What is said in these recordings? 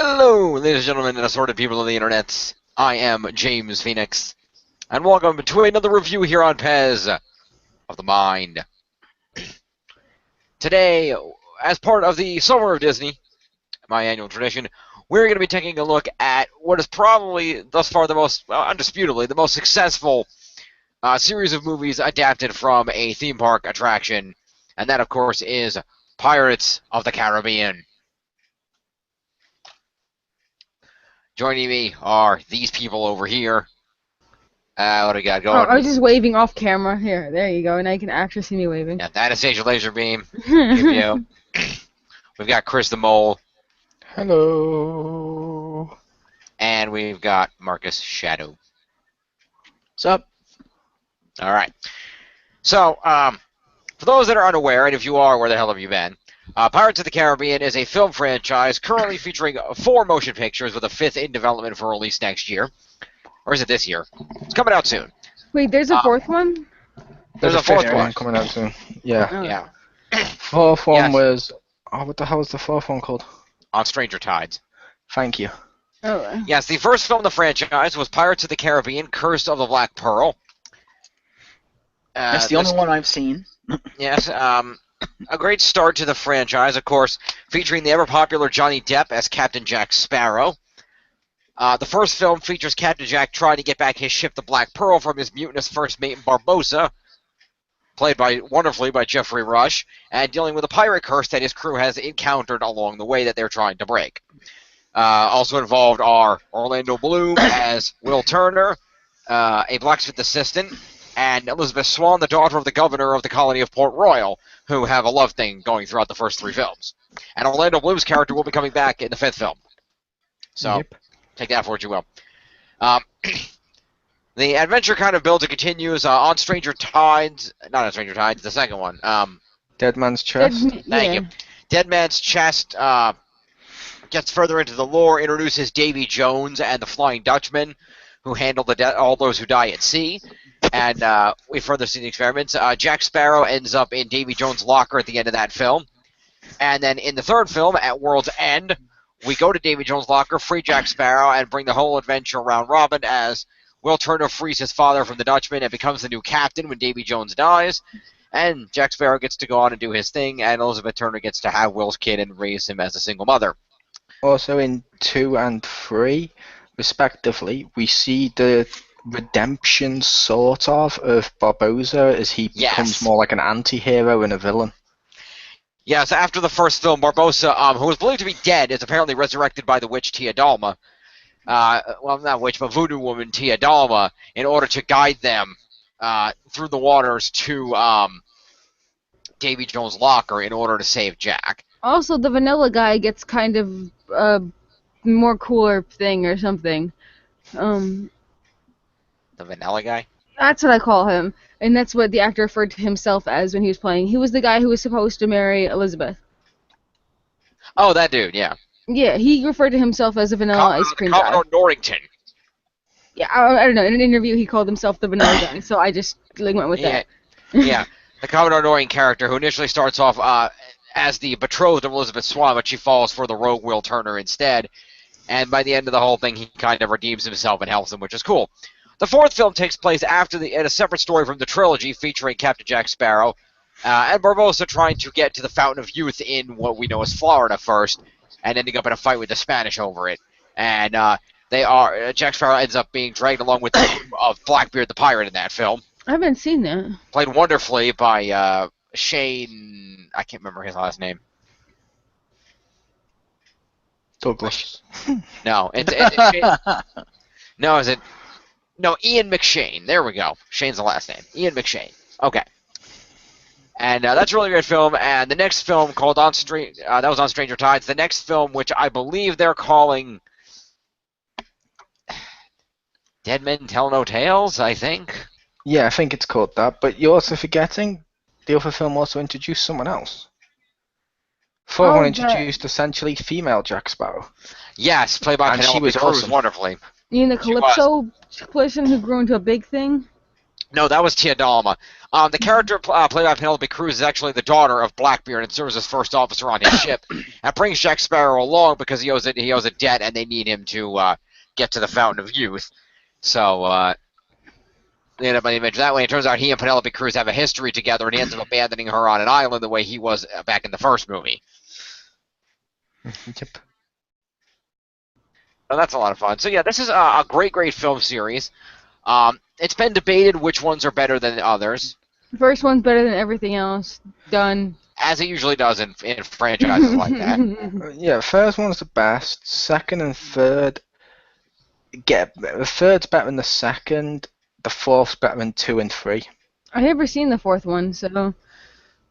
Hello, ladies and gentlemen, and assorted people of the internet. I am James Phoenix, and welcome to another review here on Pez of the Mind. Today, as part of the Summer of Disney, my annual tradition, we're going to be taking a look at what is probably, thus far, the most, undisputably, the most successful series of movies adapted from a theme park attraction, and that, of course, is Pirates of the Caribbean. Joining me are these people over here. What do we got going? I was just waving off camera. Here, there you go. Now you can actually see me waving. Yeah, Anastasia Lazerbeam. Give you. We've got Chriz the Mole. Hello. And we've got Marcus Shadow. What's up? All right. So, for those that are unaware, and if you are, where the hell have you been? Pirates of the Caribbean is a film franchise currently featuring 4 motion pictures with a 5th in development for release next year. Or is it this year? It's coming out soon. Wait, there's a 4th one? There's a 4th one. Coming out soon. Yeah. Oh. Yeah. 4th one was... Oh, what the hell was the 4th one called? On Stranger Tides. Thank you. Oh. Yes, the first film in the franchise was Pirates of the Caribbean, Curse of the Black Pearl. That's the only one I've seen. Yes, a great start to the franchise, of course, featuring the ever-popular Johnny Depp as Captain Jack Sparrow. The first film features Captain Jack trying to get back his ship, the Black Pearl, from his mutinous first mate, Barbossa, played wonderfully by Jeffrey Rush, and dealing with a pirate curse that his crew has encountered along the way that they're trying to break. Also involved are Orlando Bloom as Will Turner, a blacksmith assistant, and Elizabeth Swann, the daughter of the governor of the colony of Port Royal, who have a love thing going throughout the first 3 films. And Orlando Bloom's character will be coming back in the 5th film. So, take that for what you will. The adventure kind of builds and continues on Stranger Tides. Not on Stranger Tides, the second one. Dead Man's Chest. Thank you. Dead Man's Chest gets further into the lore, introduces Davy Jones and the Flying Dutchman, who handle all those who die at sea. And we further see the experiments. Jack Sparrow ends up in Davy Jones' locker at the end of that film. And then in the 3rd film, at World's End, we go to Davy Jones' locker, free Jack Sparrow, and bring the whole adventure around Robin as Will Turner frees his father from the Dutchman and becomes the new captain when Davy Jones dies. And Jack Sparrow gets to go on and do his thing, and Elizabeth Turner gets to have Will's kid and raise him as a single mother. Also in 2 and 3, respectively, we see the redemption, sort of Barbossa as he becomes more like an anti-hero and a villain. Yes, after the first film, Barbossa, who was believed to be dead, is apparently resurrected by the witch Tia Dalma. Well, not witch, but voodoo woman Tia Dalma, in order to guide them through the waters to Davy Jones' locker in order to save Jack. Also, the vanilla guy gets kind of a more cooler thing or something. The vanilla guy? That's what I call him. And that's what the actor referred to himself as when he was playing. He was the guy who was supposed to marry Elizabeth. Oh, that dude, yeah. Yeah, he referred to himself as a vanilla ice cream guy. Commodore Norrington. Yeah, I don't know. In an interview, he called himself the vanilla guy, so I just went with that. Yeah, the Commodore Norrington character, who initially starts off as the betrothed of Elizabeth Swann, but she falls for the rogue Will Turner instead. And by the end of the whole thing, he kind of redeems himself and helps him, which is cool. The 4th film takes place in a separate story from the trilogy, featuring Captain Jack Sparrow and Barbossa trying to get to the Fountain of Youth in what we know as Florida first, and ending up in a fight with the Spanish over it. And Jack Sparrow ends up being dragged along with the crew of Blackbeard the Pirate in that film. I haven't seen that. Played wonderfully by Shane... I can't remember his last name. Douglas. No, it's Shane... No, is it... No, Ian McShane. There we go. Shane's the last name. Ian McShane. Okay. And that's a really great film. And the next film called that was on Stranger Tides. The next film, which I believe they're calling Dead Men Tell No Tales, I think. Yeah, I think it's called that. But you're also forgetting the other film also introduced someone else. The 4th one introduced essentially female Jack Sparrow. Yes, played by Penelope Cruz wonderfully. You mean the Calypso person who grew into a big thing? No, that was Tia Dalma. The character played by Penelope Cruz is actually the daughter of Blackbeard and serves as first officer on his ship, and brings Jack Sparrow along because he owes a debt, and they need him to get to the Fountain of Youth. So they end up being mentioned that way. It turns out he and Penelope Cruz have a history together, and he ends up abandoning her on an island the way he was back in the first movie. Yep. So that's a lot of fun. So yeah, this is a great film series. It's been debated which ones are better than others. The first one's better than everything else. Done. As it usually does in franchises like that. Yeah, first one's the best. Second and third the third's better than the second. The fourth's better than 2 and 3. I've never seen the fourth one, so. And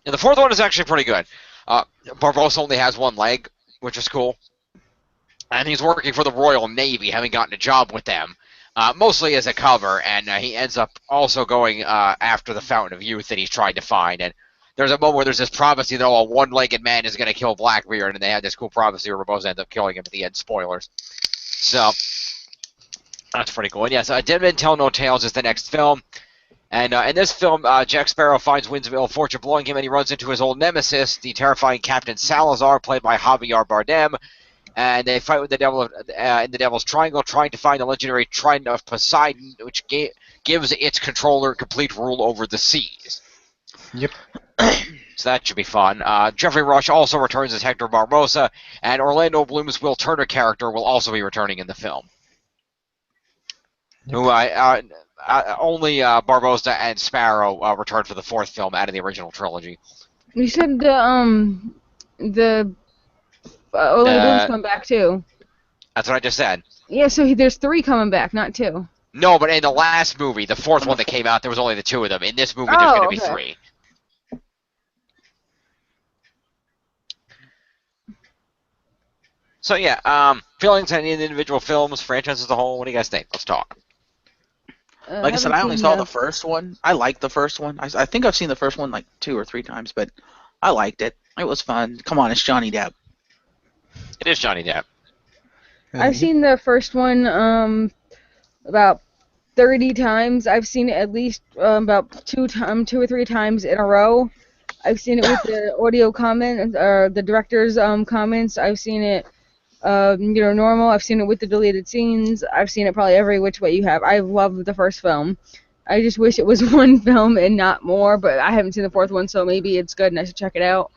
the fourth one is actually pretty good. Barbossa only has one leg, which is cool. And he's working for the Royal Navy, having gotten a job with them. Mostly as a cover, and he ends up also going after the Fountain of Youth that he's trying to find. And there's a moment where there's this prophecy that a one-legged man is going to kill Blackbeard, and they have this cool prophecy where Barbossa ends up killing him at the end. Spoilers. So that's pretty cool. And yes, Dead Men Tell No Tales is the next film. And in this film, Jack Sparrow finds winds of ill fortune blowing him, and he runs into his old nemesis, the terrifying Captain Salazar, played by Javier Bardem. And they fight with the devil in the Devil's Triangle, trying to find the legendary Trident of Poseidon, which gives its controller complete rule over the seas. Yep. So that should be fun. Jeffrey Rush also returns as Hector Barbossa, and Orlando Bloom's Will Turner character will also be returning in the film. Yep. Who only Barbossa and Sparrow returned for the fourth film out of the original trilogy. You said the Orlando Bloom's coming back too. That's what I just said. Yeah, so there's 3 coming back, not 2. No, but in the last movie, the fourth one that came out, there was only the 2 of them. In this movie, there's going to be 3. So yeah, feelings on any of the individual films, franchise as a whole. What do you guys think? Let's talk. Like I said, I only saw the first one. I liked the first one. I think I've seen the first one like 2 or 3 times, but I liked it. It was fun. Come on, it's Johnny Depp. It is Johnny Depp. I've seen the first one about 30 times. I've seen it at least about 2 or 3 times in a row. I've seen it with the audio comment, or the director's comments. I've seen it, normal. I've seen it with the deleted scenes. I've seen it probably every which way you have. I love the first film. I just wish it was one film and not more, but I haven't seen the fourth one, so maybe it's good and I should check it out.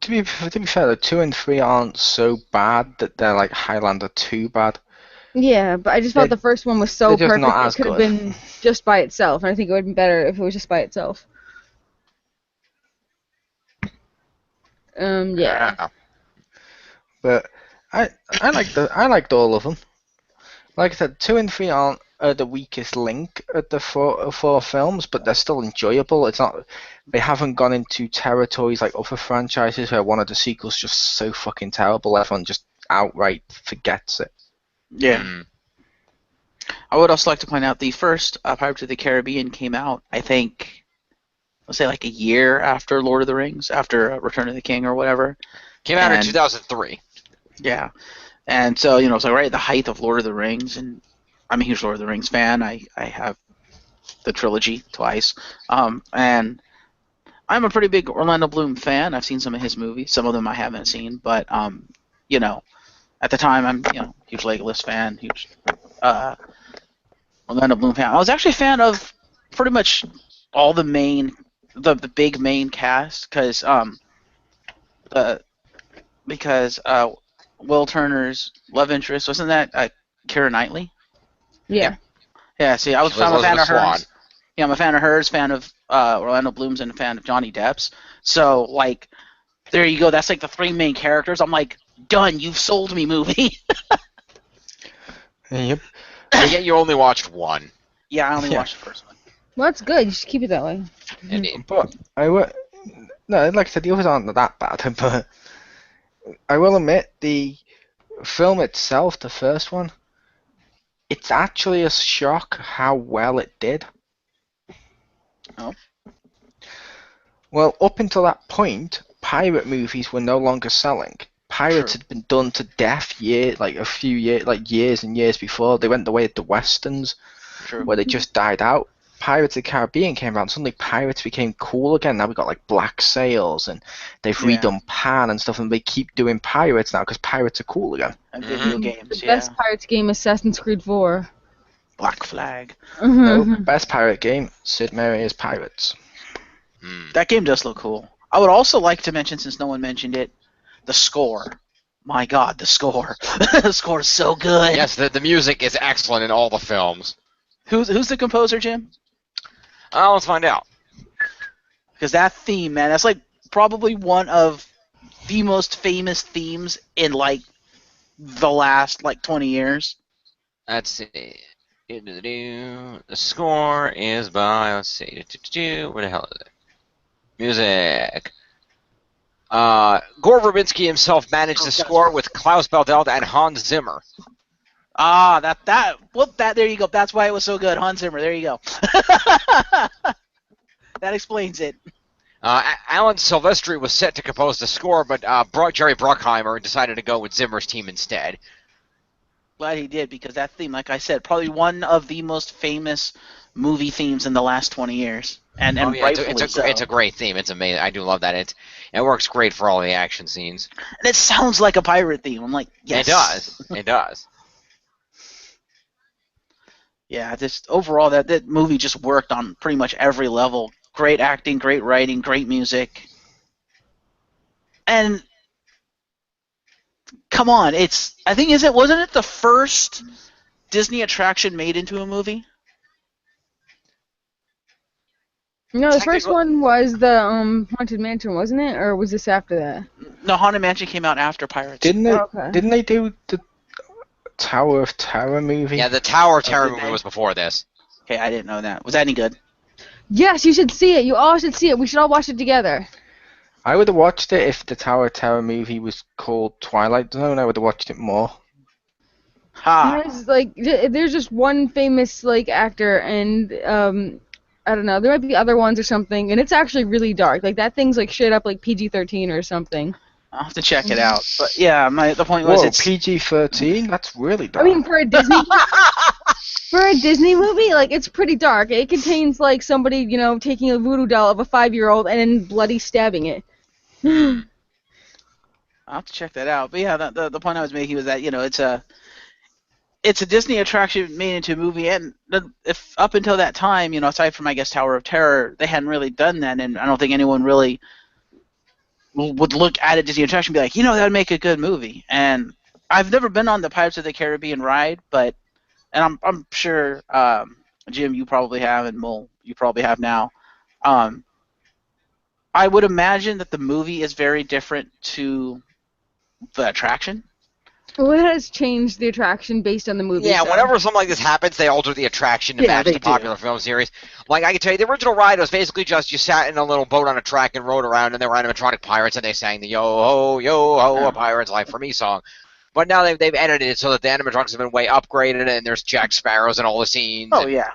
To be fair, the 2 and 3 aren't so bad that they're like Highlander 2 bad. Yeah, but I just felt the first one was so perfect. Not it could have been just by itself, and I think it would have been better if it was just by itself. Yeah. But I liked all of them. Like I said, 2 and 3 aren't the weakest link at the four films, but they're still enjoyable. It's not. They haven't gone into territories like other franchises where one of the sequels just so fucking terrible, everyone just outright forgets it. Yeah. I would also like to point out the first Pirates of the Caribbean came out, I think, let's say like a year after Lord of the Rings, after Return of the King or whatever. Came out in 2003. Yeah. And so, it's like right at the height of Lord of the Rings, and I'm a huge Lord of the Rings fan. I have the trilogy twice. And I'm a pretty big Orlando Bloom fan. I've seen some of his movies. Some of them I haven't seen, but at the time I'm huge Legolas fan, huge Orlando Bloom fan. I was actually a fan of pretty much all the big main cast because Will Turner's love interest, wasn't that Keira Knightley? Yeah. Yeah, see, I was a fan of hers. Yeah, I'm a fan of hers, fan of Orlando Bloom's, and a fan of Johnny Depp's. So, like, there you go. That's like the 3 main characters. I'm like, done. You've sold me, movie. Yep. And yet you only watched 1. Yeah, I only watched the first one. Well, that's good. You should keep it that way. But no, like I said, the others aren't that bad. But I will admit, the film itself, the first one, it's actually a shock how well it did. Oh. Well, up until that point, pirate movies were no longer selling. Pirates had been done to death years and years before. They went the way of the westerns. where they just died out. Pirates of the Caribbean came out, and suddenly pirates became cool again. Now we got like Black Sails, and they've redone Pan and stuff, and they keep doing pirates now because pirates are cool again. And video games, the best pirates game, Assassin's Creed 4. Black Flag. No, best pirate game, Sid Meier's Pirates. That game does look cool. I would also like to mention, since no one mentioned it, the score. My God, the score. The score is so good. Yes, the music is excellent in all the films. Who's the composer, Jim? Let's find out. Because that theme, man, that's like probably one of the most famous themes in like the last like 20 years. Let's see. The score is by, let's see, where the hell is it? Music. Gore Verbinski himself managed the score with Klaus Baldel and Hans Zimmer. There you go. That's why it was so good. Hans Zimmer, there you go. That explains it. Alan Silvestri was set to compose the score, but Jerry Bruckheimer decided to go with Zimmer's team instead. Glad he did, because that theme, like I said, probably one of the most famous movie themes in the last 20 years. And rightfully so. It's a great theme. It's amazing. I do love that. It works great for all the action scenes. And it sounds like a pirate theme. I'm like, yes. It does. It does. Yeah, just overall, that movie just worked on pretty much every level. Great acting, great writing, great music. And come on, wasn't it the first Disney attraction made into a movie? No, the first one was the Haunted Mansion, wasn't it? Or was this after that? No, Haunted Mansion came out after Pirates. Didn't they do the Tower of Terror movie? Yeah, the Tower of Terror movie was before this. Okay, I didn't know that. Was that any good? Yes, you should see it. You all should see it. We should all watch it together. I would have watched it if the Tower of Terror movie was called Twilight Zone. I would have watched it more. There's just one famous actor, and I don't know. There might be other ones or something, and it's actually really dark. Like that thing's straight up PG-13 or something. I'll have to check it out. But yeah, the point was it's PG-13. That's really dark. I mean, for a Disney movie, it's pretty dark. It contains somebody taking a voodoo doll of a 5-year-old and then bloody stabbing it. I'll have to check that out. But yeah, the point I was making was that it's a Disney attraction made into a movie, and if up until that time, aside from I guess Tower of Terror, they hadn't really done that, and I don't think anyone really would look at a Disney attraction and be like, that'd make a good movie. And I've never been on the Pirates of the Caribbean ride, and I'm sure Jim, you probably have, and Mole, you probably have now. I would imagine that the movie is very different to the attraction. Well, it has changed the attraction based on the movie. Yeah, whenever something like this happens, they alter the attraction to match the popular film series. Like, I can tell you, the original ride was basically just you sat in a little boat on a track and rode around, and there were animatronic pirates, and they sang the yo-ho, a pirate's life for me song. But now they've edited it so that the animatronics have been way upgraded, and there's Jack Sparrows in all the scenes. Oh, yeah.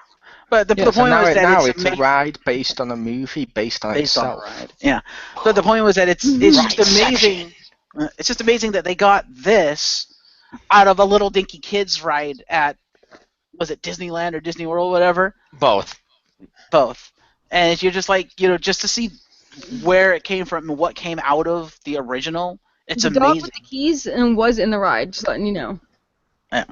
But the point was that it's a ride based on a movie, based on itself. On a ride. Yeah. But the point was that it's just amazing. It's just amazing that they got this out of a little dinky kids ride at, was it Disneyland or Disney World, whatever? Both. And you're just just to see where it came from and what came out of the original, it's amazing. The dog with the keys and was in the ride, just letting you know. Yeah.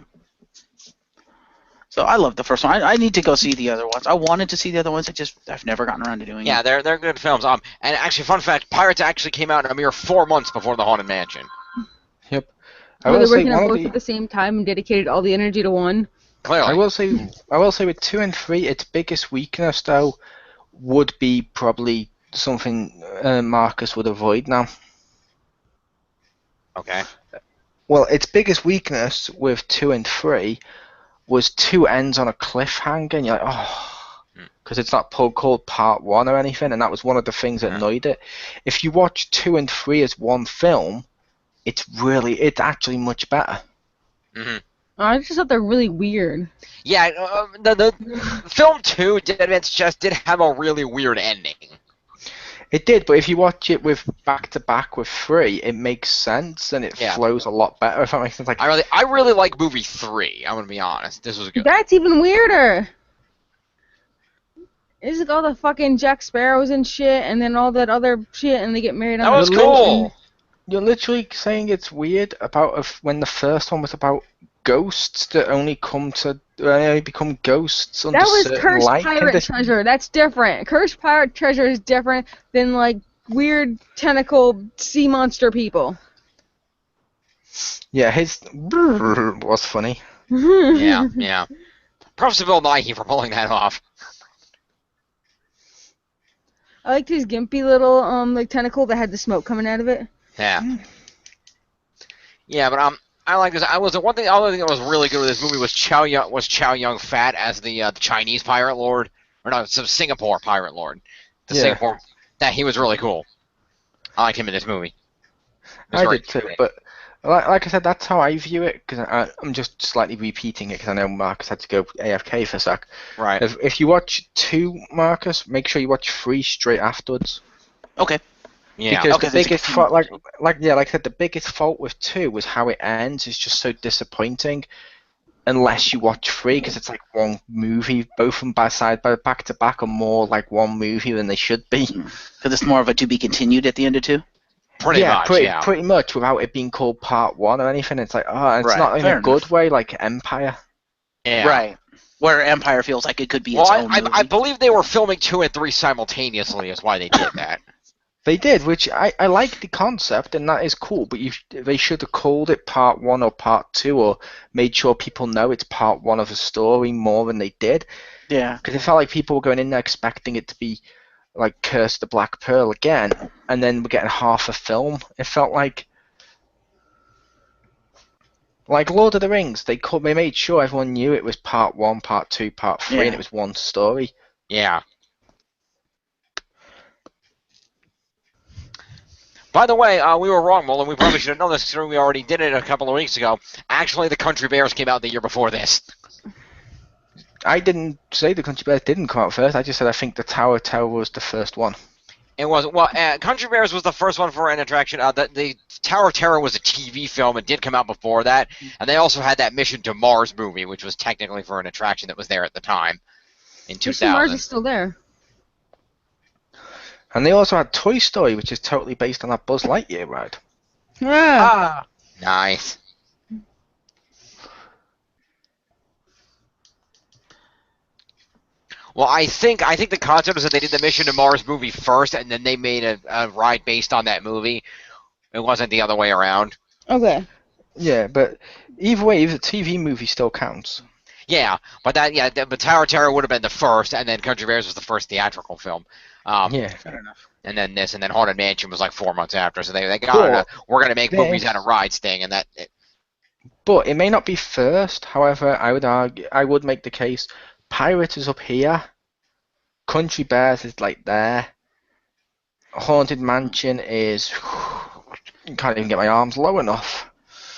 So I love the first one. I need to go see the other ones. I wanted to see the other ones. I've never gotten around to doing it. Yeah, they're good films. And actually, fun fact: Pirates actually came out in a mere 4 months before the Haunted Mansion. Yep. Were they working on both at the same time and dedicated all the energy to one? Clearly. I will say with 2 and 3, its biggest weakness though would be probably something Marcus would avoid now. Okay. Well, its biggest weakness with 2 and 3 was 2 ends on a cliffhanger, and you're like, because it's not called part 1 or anything, and that was one of the things that annoyed it. If you watch 2 and 3 as one film, it's actually much better. Mm-hmm. I just thought they're really weird. Yeah, the film 2, Dead Man's Chest, did have a really weird ending. It did, but if you watch it with back-to-back with 3, it makes sense, and it flows a lot better, if that makes sense. I really like movie 3, I'm going to be honest. This was good. That's even weirder. It's like all the fucking Jack Sparrows and shit, and then all that other shit, and they get married on That was the cool. You're literally saying it's weird about when the first one was about ghosts that only become ghosts under That was certain Cursed light Pirate conditions. Treasure. That's different. Cursed Pirate Treasure is different than like weird tentacle sea monster people. Yeah, his was funny. Yeah. Props to Bill Nighy for pulling that off. I liked his gimpy little like tentacle that had the smoke coming out of it. Yeah. Yeah, but I like this. The other thing that was really good with this movie was Chow Yun Fat as the Chinese pirate lord, or no, Singapore pirate lord. Singapore, that he was really cool. I liked him in this movie. I did too, but like I said, that's how I view it, because I'm just slightly repeating it because I know Marcus had to go AFK for a sec. Right. If you watch 2, Marcus, make sure you watch 3 straight afterwards. Okay. Yeah. Because the biggest fault, like I said, the biggest fault with 2 was how it ends. It's just so disappointing. Unless you watch 3, because it's like one movie, both of them back to back are more like one movie than they should be. Because it's more of a to be continued at the end of 2. Pretty much, without it being called Part 1 or anything. It's like, it's not in a good way, like Empire. Yeah. Right. Where Empire feels like it could be its own movie. I believe they were filming 2 and 3 simultaneously. Is why they did that. They did, which I like the concept, and that is cool. But they should have called it Part 1 or Part 2, or made sure people know it's Part 1 of a story more than they did. Yeah. Because it felt like people were going in there expecting it to be like Curse the Black Pearl again, and then we're getting half a film. It felt like Lord of the Rings. They made sure everyone knew it was Part 1, Part 2, Part 3, and it was one story. Yeah. By the way, we were wrong, Mullen. We probably should have known this considering we already did it a couple of weeks ago. Actually, the Country Bears came out the year before this. I didn't say the Country Bears didn't come out first. I just said I think the Tower was the first one. It was Country Bears was the first one for an attraction. The Tower of Terror was a TV film. It did come out before that, and they also had that Mission to Mars movie, which was technically for an attraction that was there at the time in 2000. Mars is still there. And they also had Toy Story, which is totally based on that Buzz Lightyear ride. Yeah. Nice. Well, I think the concept was that they did the Mission to Mars movie first, and then they made a ride based on that movie. It wasn't the other way around. Okay. Yeah, but either way, the TV movie still counts. Yeah, but but Tower of Terror would have been the first, and then Country Bears was the first theatrical film. Fair enough. And then this, and then Haunted Mansion was like 4 months after. So they got we're gonna make movies out of rides thing, and that. But it may not be first. However, I would make the case: Pirates is up here, Country Bears is like there, Haunted Mansion is. Can't even get my arms low enough.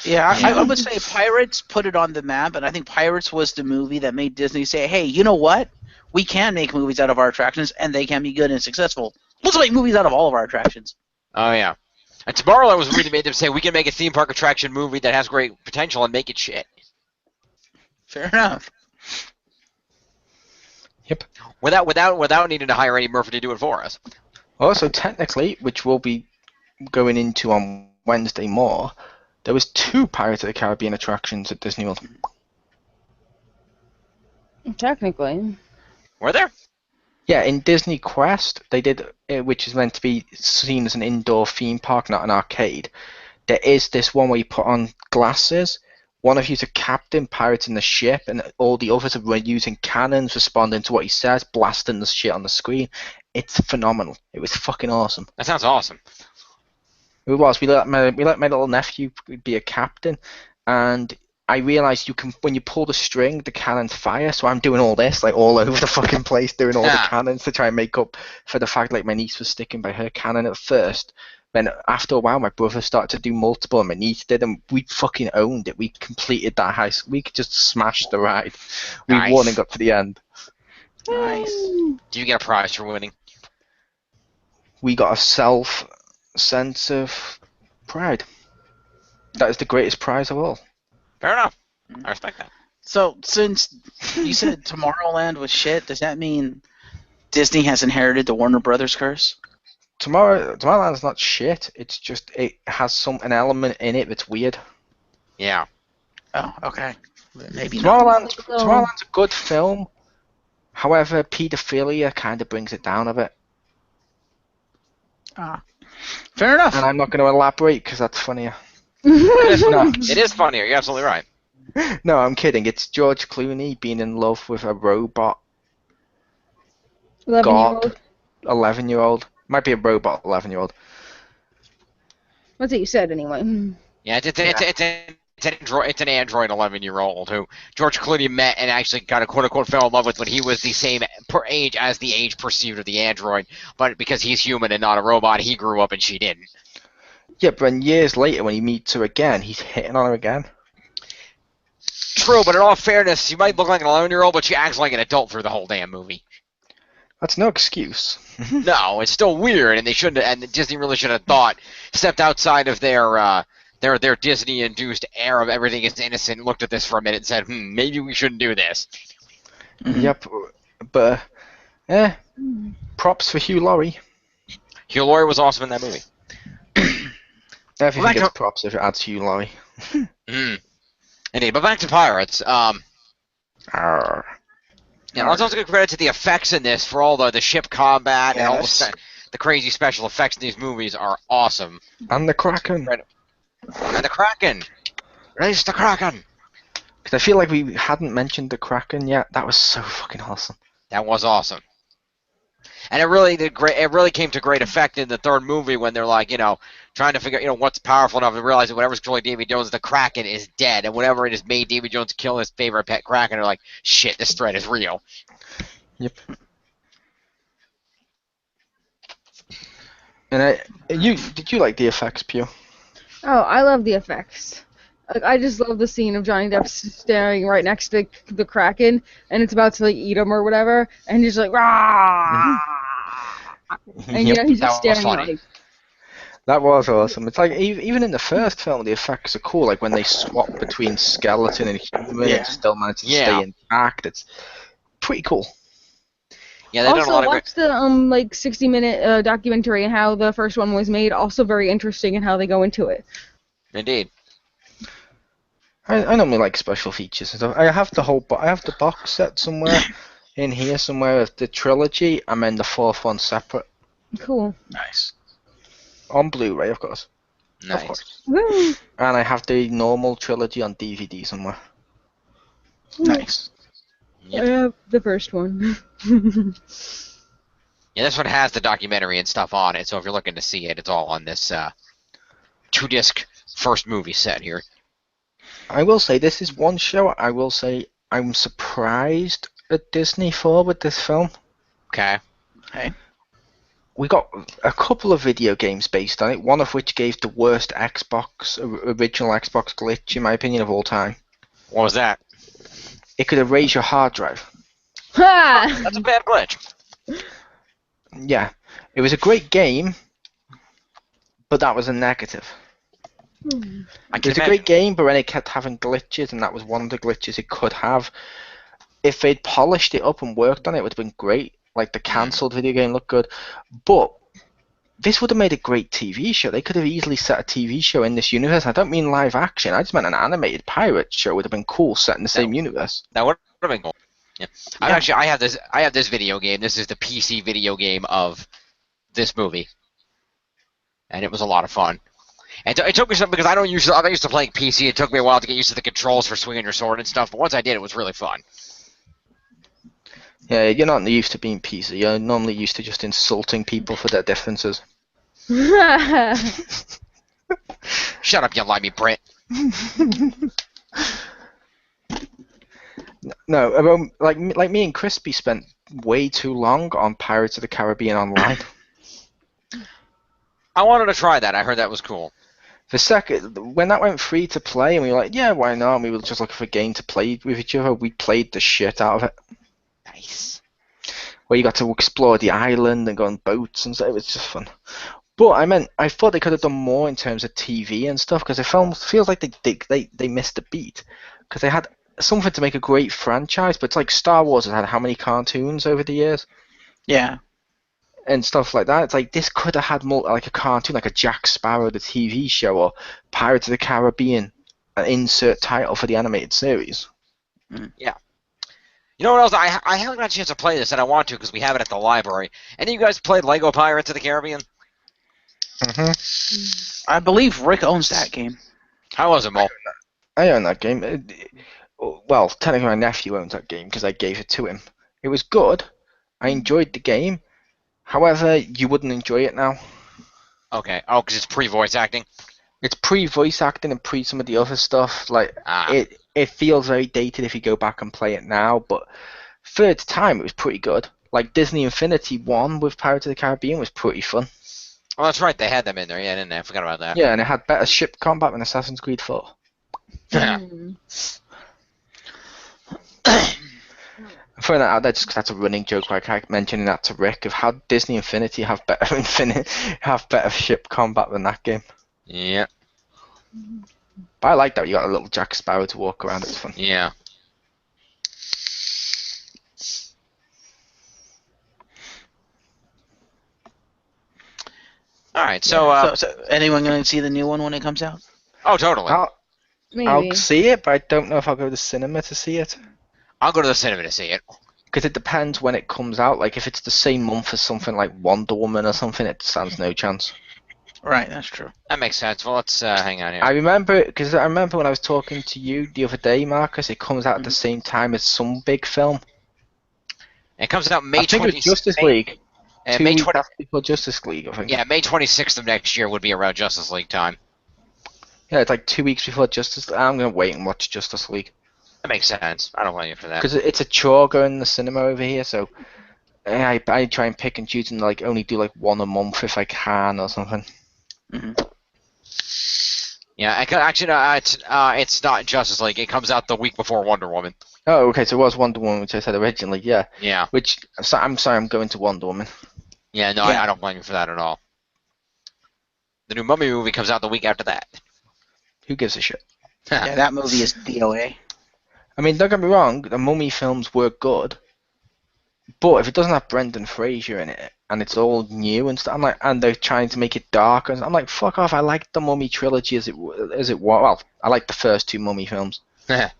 Yeah, I would say Pirates put it on the map, and I think Pirates was the movie that made Disney say, hey, you know what? We can make movies out of our attractions, and they can be good and successful. Let's make movies out of all of our attractions. Oh, yeah. And Tomorrowland was really made them say, we can make a theme park attraction movie that has great potential and make it shit. Fair enough. Yep. Without needing to hire Eddie Murphy to do it for us. Also, technically, which we'll be going into on Wednesday more, there was 2 Pirates of the Caribbean attractions at Disney World. Technically. Were there? Yeah, in Disney Quest, they did, which is meant to be seen as an indoor theme park, not an arcade. There is this one where you put on glasses. One of you's a captain pirating the ship, and all the others are using cannons, responding to what he says, blasting the shit on the screen. It's phenomenal. It was fucking awesome. That sounds awesome. It was. We let my little nephew be a captain, and I realised you can, when you pull the string, the cannons fire. So I'm doing all this, like all over the fucking place, doing all the cannons to try and make up for the fact like my niece was sticking by her cannon at first. Then after a while, my brother started to do multiple, and my niece did, and we fucking owned it. We completed that heist. We just smashed the ride. We won and got to the end. Nice. Do you get a prize for winning? We got a sense of pride. That is the greatest prize of all. Fair enough. I respect that. So, since you said Tomorrowland was shit, does that mean Disney has inherited the Warner Brothers curse? Tomorrowland's not shit. It's just it has an element in it that's weird. Yeah. Oh, okay. Maybe Tomorrowland's a good film. However, pedophilia kind of brings it down a bit. Fair enough. And I'm not going to elaborate because that's funnier. It is funnier. You're absolutely right. No, I'm kidding. It's George Clooney being in love with a robot 11-year-old. 11-year-old. Might be a robot 11-year-old. That's what you said anyway. Yeah, it's an android 11-year-old who George Clooney met and actually got a quote-unquote fell in love with when he was the same age as the age perceived of the android, but because he's human and not a robot, he grew up and she didn't. Yeah, but then years later when he meets her again, he's hitting on her again. True, but in all fairness, you might look like an 11-year-old, but she acts like an adult through the whole damn movie. That's no excuse. No, it's still weird, and they shouldn't. And Disney really should have stepped outside of their Disney-induced air of everything is innocent, looked at this for a minute, and said, maybe we shouldn't do this. Yep, but props for Hugh Laurie. Hugh Laurie was awesome in that movie. Everything gets props if it adds Hugh Laurie. Indeed, but back to Pirates. Arr. Yeah, let's also give credit to the effects in this for all the ship combat and all the crazy special effects in these movies are awesome. And the Kraken. And the Kraken. Release the Kraken. Because I feel like we hadn't mentioned the Kraken yet. That was so fucking awesome. That was awesome. And it really came to great effect in the third movie when they're like, trying to figure, what's powerful enough to realize that whatever's controlling Davy Jones, the Kraken is dead, and whatever it has made Davy Jones kill his favorite pet Kraken, they're like, shit, this threat is real. Yep. And did you like the effects, Pew? Oh, I love the effects. I just love the scene of Johnny Depp staring right next to the Kraken, and it's about to eat him or whatever, and he's like, rah! And he's just staring like. That was awesome. It's like even in the first film, the effects are cool. Like when they swap between skeleton and human, it still manages to stay intact. It's pretty cool. Yeah, they've done a lot of watch the 60-minute documentary and how the first one was made. Also very interesting in how they go into it. Indeed. I normally like special features and stuff. I have the box set somewhere in here somewhere of the trilogy, and then the fourth one separate. Cool. Nice. On Blu-ray, of course. Nice. Of course. Woo. And I have the normal trilogy on DVD somewhere. Nice. Yep. I have the first one. Yeah, this one has the documentary and stuff on it, so if you're looking to see it, it's all on this 2-disc first movie set here. I will say, this is one show I will say I'm surprised at Disney for with this film. Okay. Hey. We got a couple of video games based on it, one of which gave the worst original Xbox glitch, in my opinion, of all time. What was that? It could erase your hard drive. Ha! That's a bad glitch. Yeah. It was a great game, but that was a negative. It was a great game, but then it kept having glitches, and that was one of the glitches it could have. If they'd polished it up and worked on it, it would have been great. Like, the cancelled video game looked good. But this would have made a great TV show. They could have easily set a TV show in this universe. I don't mean live action. I just meant an animated pirate show would have been cool set in the same universe. That would have been cool. Yeah. I have this video game. This is the PC video game of this movie. And it was a lot of fun. And it took me some, because I'm not used to playing PC. It took me a while to get used to the controls for swinging your sword and stuff. But once I did, it was really fun. Yeah, you're not used to being PC. You're normally used to just insulting people for their differences. Shut up, you limey Brit. No, like me and Crispy spent way too long on Pirates of the Caribbean Online. I wanted to try that. I heard that was cool. When that went free to play, and we were like, yeah, why not? And we were just looking for a game to play with each other. We played the shit out of it. Nice. Where you got to explore the island and go on boats and stuff. It was just fun. But I thought they could have done more in terms of TV and stuff, because it feels like they missed a beat, because they had something to make a great franchise. But it's like Star Wars has had how many cartoons over the years? Yeah. And stuff like that. It's like this could have had more like a cartoon, like a Jack Sparrow the TV show, or Pirates of the Caribbean, an insert title for the animated series. Yeah. You know what else? I haven't got a chance to play this, and I want to because we have it at the library. Any of you guys played Lego Pirates of the Caribbean? Mm-hmm. I believe Rick owns that game. How was it, Mo? I own that game. Well, technically my nephew owns that game because I gave it to him. It was good. I enjoyed the game. However, you wouldn't enjoy it now. Okay. Oh, because it's pre-voice acting? It's pre-voice acting and pre some of the other stuff. Like it feels very dated if you go back and play it now, but for its time it was pretty good. Like Disney Infinity 1 with Pirates of the Caribbean was pretty fun. Oh, that's right. They had them in there. Yeah, didn't they? I forgot about that. Yeah, and it had better ship combat than Assassin's Creed 4. I'm throwing that out there just because that's a running joke where I keep mentioning that to Rick of how Disney Infinity have better ship combat than that game. Yeah. But I like that you got a little Jack Sparrow to walk around. It's fun. Yeah. All right. So, so anyone going to see the new one when it comes out? Oh, totally. I'll see it, but I don't know if I'll go to the cinema to see it. I'll go to the cinema to see it. Because it depends when it comes out. Like, if it's the same month as something like Wonder Woman or something, it stands no chance. Right, that's true. That makes sense. Well, let's hang on here. I remember when I was talking to you the other day, Marcus, it comes out at the same time as some big film. It comes out May 26th. I think it was Justice League. And 2 May weeks 20 after before Justice League, I think. Yeah, May 26th of next year would be around Justice League time. Yeah, it's like 2 weeks before Justice League. I'm going to wait and watch Justice League. That makes sense. I don't blame you for that. Because it's a chore going to the cinema over here, so I try and pick and choose and like only do like one a month if I can or something. Mm-hmm. Yeah, actually, no, it's not Justice League. It comes out the week before Wonder Woman. Oh, okay, so it was Wonder Woman, which I said originally, yeah. Yeah. Which, I'm sorry, I'm going to Wonder Woman. Yeah, no, I don't blame you for that at all. The new Mummy movie comes out the week after that. Who gives a shit? Yeah, that movie is DOA. I mean, don't get me wrong, the Mummy films were good, but if it doesn't have Brendan Fraser in it, and it's all new and stuff, and they're trying to make it darker, I'm like, fuck off, I liked the Mummy trilogy as it was. Well, I like the first two Mummy films. Like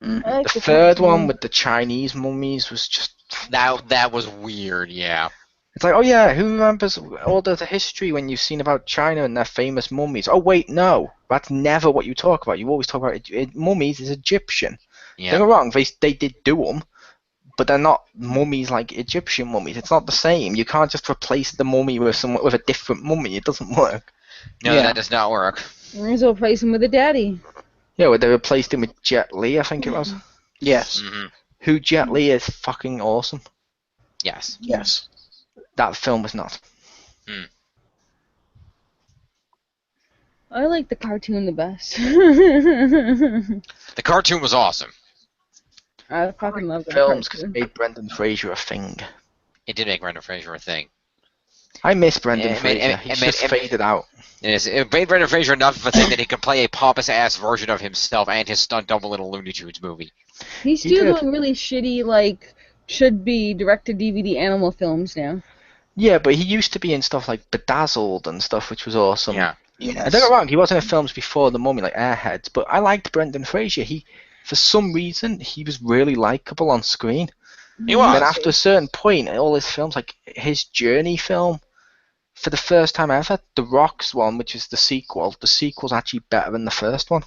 the third one with the Chinese mummies was just... That was weird, yeah. It's like, oh yeah, who remembers all the history when you've seen about China and their famous mummies? Oh wait, no, that's never what you talk about. You always talk about mummies is Egyptian. Yeah. Don't get me wrong, they did do them, but they're not mummies like Egyptian mummies. It's not the same. You can't just replace the mummy with a different mummy. It doesn't work. No, that does not work. Might as well replace him with a daddy. Yeah, well, they replaced him with Jet Li, I think it was. Yes. Mm-hmm. Who Jet Li is fucking awesome. Yes. Yes. That film was not. I like the cartoon the best. The cartoon was awesome. I fucking love that Films because it cartoon. made Brendan Fraser a thing. It did make Brendan Fraser a thing. I miss Brendan It Fraser. He's just faded out. It made Brendan Fraser enough of a thing that he could play a pompous-ass version of himself and his stunt double in a Looney Tunes movie. He's still doing really shitty, like, should-be direct-to-DVD animal films now. Yeah, but he used to be in stuff like Bedazzled and stuff, which was awesome. Yeah. And don't get me wrong, he wasn't in films before The Mummy, like Airheads, but I liked Brendan Fraser. For some reason, he was really likable on screen. He was. And then after a certain point, in all his films, like his Journey film, for the first time ever, The Rock's one, which is the sequel's actually better than the first one.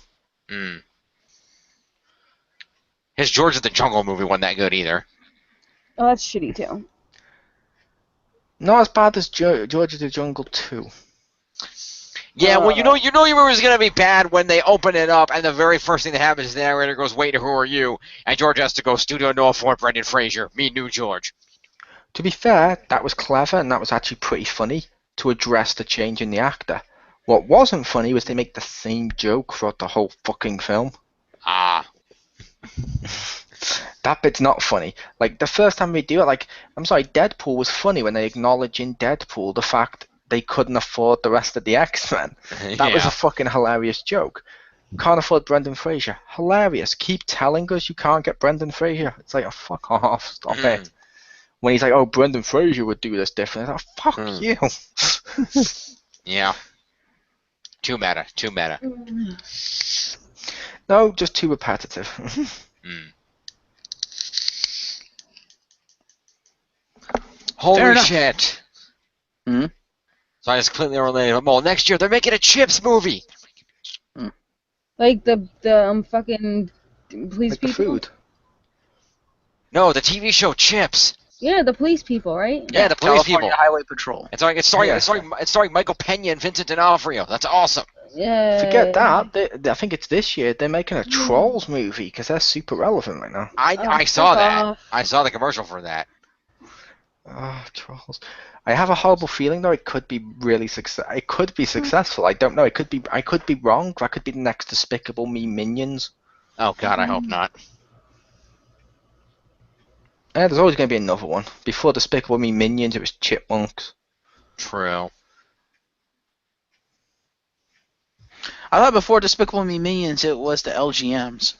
His George of the Jungle movie wasn't that good either. Oh, that's shitty, too. Not as bad as George of the Jungle 2. Yeah, well, you know your movie was gonna be bad when they open it up, and the very first thing that happens is the narrator goes, "Wait, who are you?" And George has to go, "Studio No for Brendan Fraser, me new George." To be fair, that was clever, and that was actually pretty funny to address the change in the actor. What wasn't funny was they make the same joke throughout the whole fucking film. Ah. That bit's not funny. Like, the first time they do it, like, I'm sorry, Deadpool was funny when they acknowledge in Deadpool the fact they couldn't afford the rest of the X-Men. That was a fucking hilarious joke. Can't afford Brendan Fraser. Hilarious. Keep telling us you can't get Brendan Fraser. It's like, oh, fuck off. Stop it. when he's like, "Oh, Brendan Fraser would do this different." I thought, "Fuck you." Yeah. Too meta. No, just too repetitive. Holy shit. Hmm? So I just completely unrelated. Well, next year they're making a Chips movie. Like the fucking police like people. The food. No, the TV show Chips. Yeah, the police people, right? Yeah, the police California people. Highway Patrol. It's starring Michael Pena and Vincent D'Onofrio. That's awesome. Yeah. Forget that. I think it's this year. They're making a Trolls movie because they're super relevant right now. I saw that. I saw the commercial for that. Oh, Trolls. I have a horrible feeling though. It could be really It could be successful. I don't know. I could be wrong. That could be the next Despicable Me Minions. Oh God, I hope not. Yeah, there's always going to be another one. Before Despicable Me Minions, it was Chipmunks. True. I thought before Despicable Me Minions, it was the LGMs.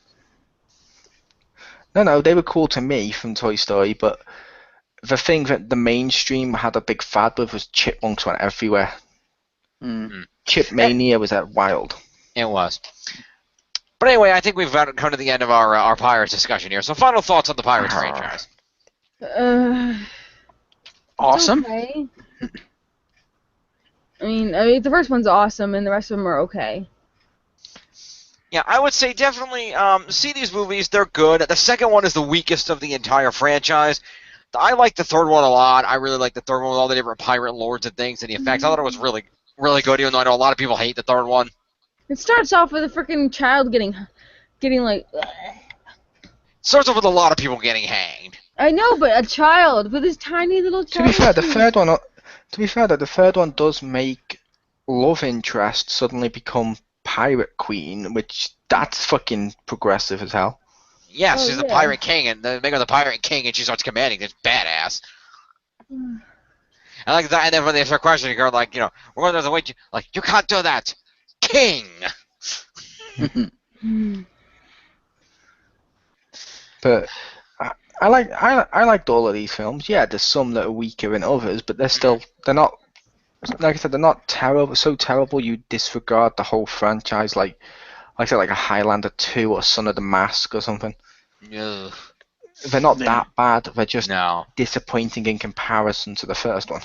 No, they were cool to me from Toy Story, but the thing that the mainstream had a big fad with was Chipmunks went everywhere. Chip Mania was wild. It was. But anyway, I think we've come to the end of our Pirates discussion here. So final thoughts on the Pirates franchise. Awesome. Okay. I mean, the first one's awesome, and the rest of them are okay. Yeah, I would say definitely see these movies. They're good. The second one is the weakest of the entire franchise. I like the third one a lot. I really like the third one with all the different pirate lords and things and the effects. I thought it was really, really good, even though I know a lot of people hate the third one. It starts off with a freaking child getting like. Starts off with a lot of people getting hanged. I know, but a child with his tiny little child. To be fair, the third one does make love interest suddenly become pirate queen, which that's fucking progressive as hell. Yeah, she's the pirate king, and they make her the pirate king, and she starts commanding. It's badass. I like that, and then when they start questioning her, like, we're going to the way, you can't do that, king. But I liked all of these films. Yeah, there's some that are weaker than others, but they're not. Like I said, they're not terrible. So terrible you disregard the whole franchise, like I said, like a Highlander 2 or Son of the Mask or something. Ugh. They're not that bad. They're just No. disappointing in comparison to the first one.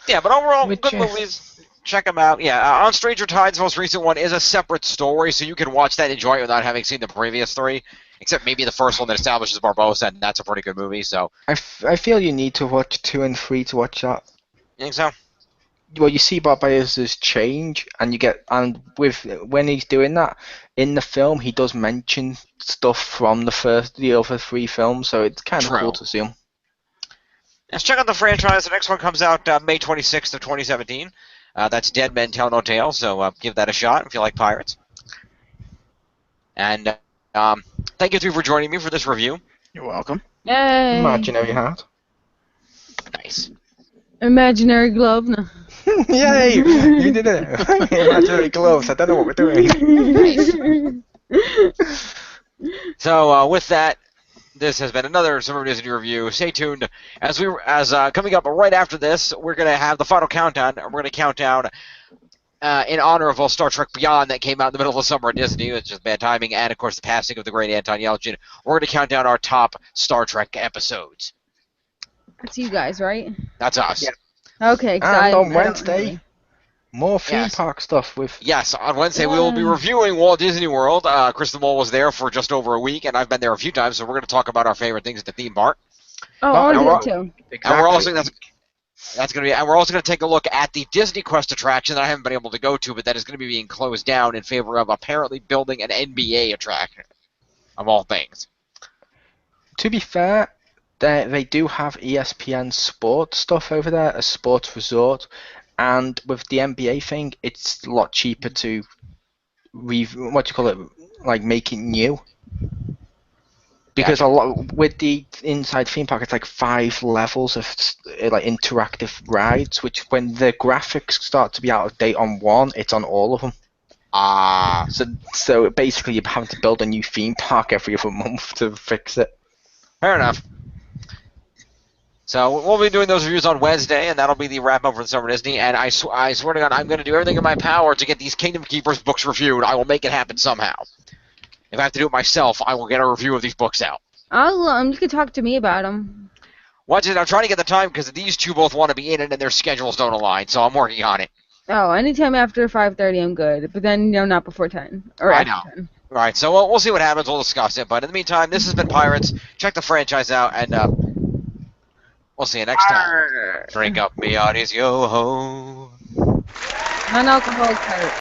Yeah, but overall, good movies. Check them out. Yeah, On Stranger Tides, the most recent one, is a separate story, so you can watch that and enjoy it without having seen the previous three. Except maybe the first one that establishes Barbossa, and that's a pretty good movie. So I feel you need to watch 2 and 3 to watch that. You think so? Well, you see Barbossa's change, and when he's doing that in the film, he does mention stuff from the other 3 films, so it's kind of cool to see him. Let's check out the franchise. The next one comes out May 26th of 2017. That's Dead Men Tell No Tales, so give that a shot if you like pirates. And thank you three for joining me for this review. You're welcome. Yay! Imaginary hat. Nice. Imaginary glove. No. Yay! You did it. Imaginary gloves. I don't know what we're doing. So with that, this has been another Summer Disney review. Stay tuned as coming up right after this, we're gonna have the final countdown. We're gonna count down in honor of all Star Trek Beyond that came out in the middle of the summer at Disney. It's just bad timing, and of course the passing of the great Anton Yelchin. We're gonna count down our top Star Trek episodes. That's you guys, right? That's us. Yeah. Okay. And on Wednesday, more theme park stuff with. Yes, on Wednesday we will be reviewing Walt Disney World. Chriz the Mole was there for just over a week, and I've been there a few times, so we're going to talk about our favorite things at the theme park. Oh, I did too. Exactly. And we're also we're also going to take a look at the Disney Quest attraction that I haven't been able to go to, but that is going to be being closed down in favor of apparently building an NBA attraction, of all things. To be fair, they do have ESPN sports stuff over there, a sports resort, and with the NBA thing, it's a lot cheaper to make it new. Because a lot with the inside theme park, it's like 5 levels of like interactive rides, which when the graphics start to be out of date on one, it's on all of them. So basically, you're having to build a new theme park every other month to fix it. Fair enough. So we'll be doing those reviews on Wednesday, and that'll be the wrap-up for the Summer Disney. And I swear to God, I'm going to do everything in my power to get these Kingdom Keepers books reviewed. I will make it happen somehow. If I have to do it myself, I will get a review of these books out. You can talk to me about them. Watch it. I'm trying to get the time because these two both want to be in it, and their schedules don't align. So I'm working on it. Oh, anytime after 5:30, I'm good. But then, not before 10 or I after know. 10. All right, so we'll see what happens. We'll discuss it. But in the meantime, this has been Pirates. Check the franchise out, and we'll see you next time. Drink up me on his yo-ho. Non-alcoholic pirate.